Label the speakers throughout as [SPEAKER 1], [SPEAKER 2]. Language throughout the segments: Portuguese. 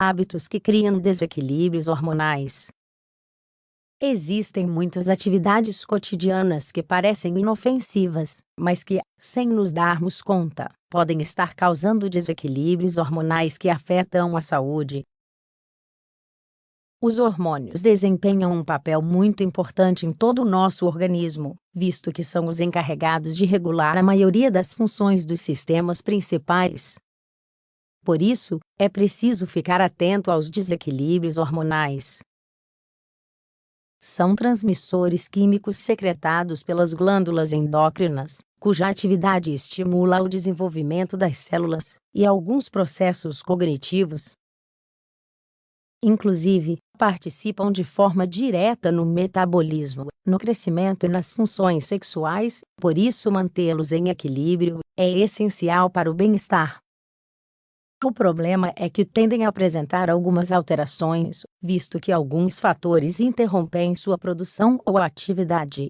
[SPEAKER 1] Hábitos que criam desequilíbrios hormonais. Existem muitas atividades cotidianas que parecem inofensivas, mas que, sem nos darmos conta, podem estar causando desequilíbrios hormonais que afetam a saúde. Os hormônios desempenham um papel muito importante em todo o nosso organismo, visto que são os encarregados de regular a maioria das funções dos sistemas principais. Por isso, é preciso ficar atento aos desequilíbrios hormonais. São transmissores químicos secretados pelas glândulas endócrinas, cuja atividade estimula o desenvolvimento das células e alguns processos cognitivos. Inclusive, participam de forma direta no metabolismo, no crescimento e nas funções sexuais, por isso mantê-los em equilíbrio é essencial para o bem-estar. O problema é que tendem a apresentar algumas alterações, visto que alguns fatores interrompem sua produção ou atividade.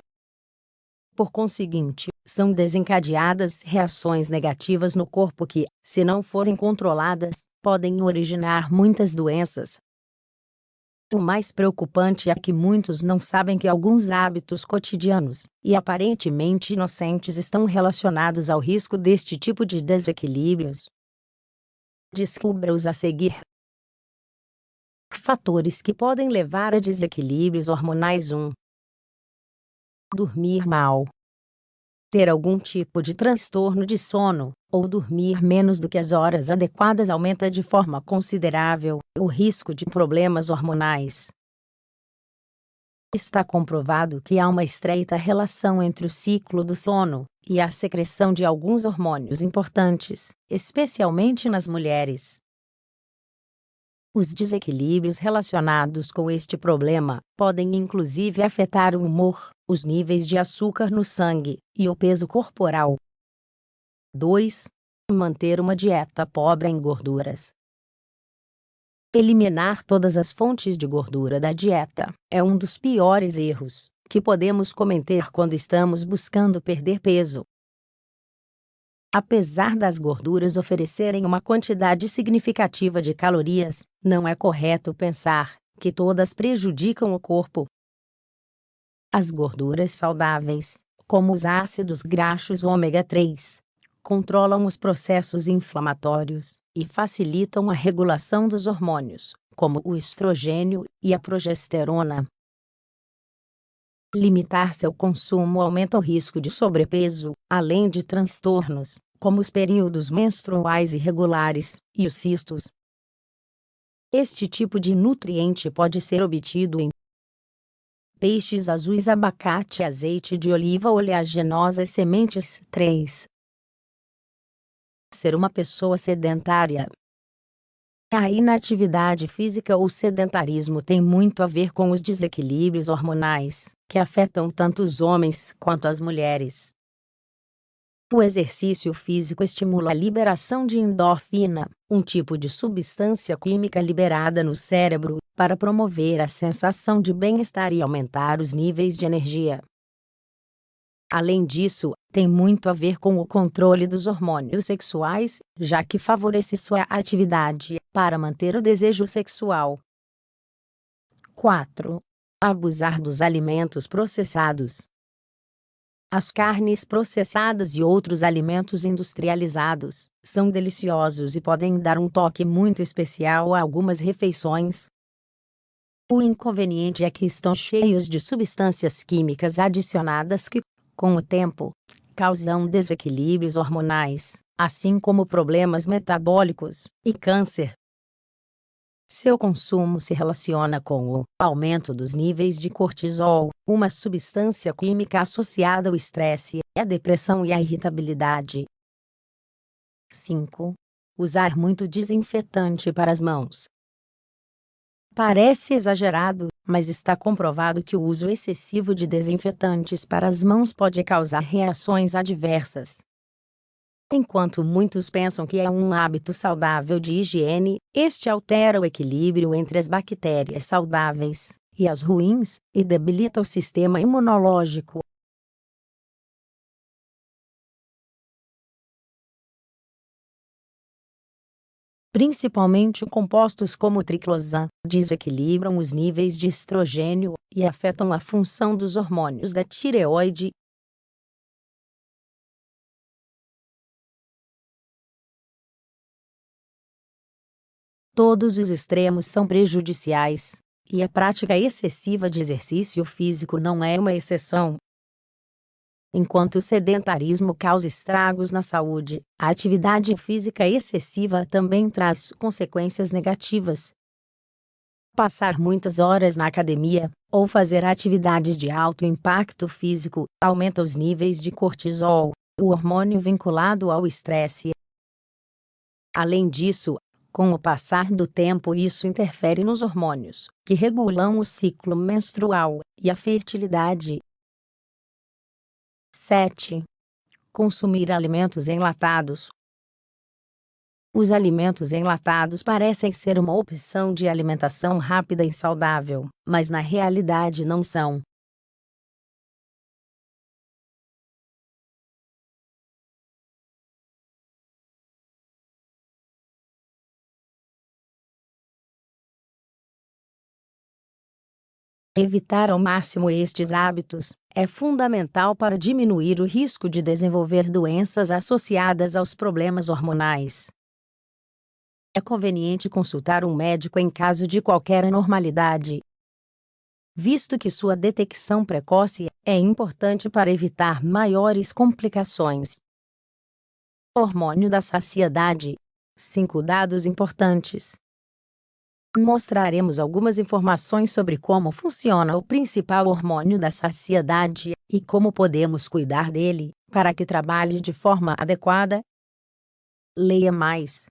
[SPEAKER 1] Por conseguinte, são desencadeadas reações negativas no corpo que, se não forem controladas, podem originar muitas doenças. O mais preocupante é que muitos não sabem que alguns hábitos cotidianos, e aparentemente inocentes, estão relacionados ao risco deste tipo de desequilíbrios. Descubra-os a seguir. Fatores que podem levar a desequilíbrios hormonais. 1. Dormir mal. Ter algum tipo de transtorno de sono, ou dormir menos do que as horas adequadas aumenta de forma considerável o risco de problemas hormonais. Está comprovado que há uma estreita relação entre o ciclo do sono e a secreção de alguns hormônios importantes, especialmente nas mulheres. Os desequilíbrios relacionados com este problema podem inclusive afetar o humor, os níveis de açúcar no sangue e o peso corporal. 2. Manter uma dieta pobre em gorduras. Eliminar todas as fontes de gordura da dieta é um dos piores erros que podemos cometer quando estamos buscando perder peso. Apesar das gorduras oferecerem uma quantidade significativa de calorias, não é correto pensar que todas prejudicam o corpo. As gorduras saudáveis, como os ácidos graxos ômega 3, controlam os processos inflamatórios e facilitam a regulação dos hormônios, como o estrogênio e a progesterona. Limitar seu consumo aumenta o risco de sobrepeso, além de transtornos, como os períodos menstruais irregulares e os cistos. Este tipo de nutriente pode ser obtido em peixes azuis, abacate, azeite de oliva oleaginosas, sementes. 3. Ser uma pessoa sedentária. A inatividade física ou sedentarismo tem muito a ver com os desequilíbrios hormonais, que afetam tanto os homens quanto as mulheres. O exercício físico estimula a liberação de endorfina, um tipo de substância química liberada no cérebro, para promover a sensação de bem-estar e aumentar os níveis de energia. Além disso, tem muito a ver com o controle dos hormônios sexuais, já que favorece sua atividade para manter o desejo sexual. 4. Abusar dos alimentos processados. As carnes processadas e outros alimentos industrializados são deliciosos e podem dar um toque muito especial a algumas refeições. O inconveniente é que estão cheios de substâncias químicas adicionadas que, com o tempo, causam desequilíbrios hormonais, assim como problemas metabólicos e câncer. Seu consumo se relaciona com o aumento dos níveis de cortisol, uma substância química associada ao estresse, à depressão e à irritabilidade. 5. Usar muito desinfetante para as mãos. Parece exagerado, mas está comprovado que o uso excessivo de desinfetantes para as mãos pode causar reações adversas. Enquanto muitos pensam que é um hábito saudável de higiene, este altera o equilíbrio entre as bactérias saudáveis e as ruins, e debilita o sistema imunológico. principalmente compostos como triclosan, desequilibram os níveis de estrogênio e afetam a função dos hormônios da tireoide. Todos os extremos são prejudiciais, e a prática excessiva de exercício físico não é uma exceção. Enquanto o sedentarismo causa estragos na saúde, a atividade física excessiva também traz consequências negativas. Passar muitas horas na academia, ou fazer atividades de alto impacto físico, aumenta os níveis de cortisol, o hormônio vinculado ao estresse. Além disso, com o passar do tempo, isso interfere nos hormônios, que regulam o ciclo menstrual e a fertilidade. 7. Consumir alimentos enlatados. Os alimentos enlatados parecem ser uma opção de alimentação rápida e saudável, mas na realidade não são. Evitar ao máximo estes hábitos é fundamental para diminuir o risco de desenvolver doenças associadas aos problemas hormonais. É conveniente consultar um médico em caso de qualquer anormalidade, visto que sua detecção precoce é importante para evitar maiores complicações. Hormônio da saciedade. 5 dados importantes. Mostraremos algumas informações sobre como funciona o principal hormônio da saciedade e como podemos cuidar dele para que trabalhe de forma adequada. Leia mais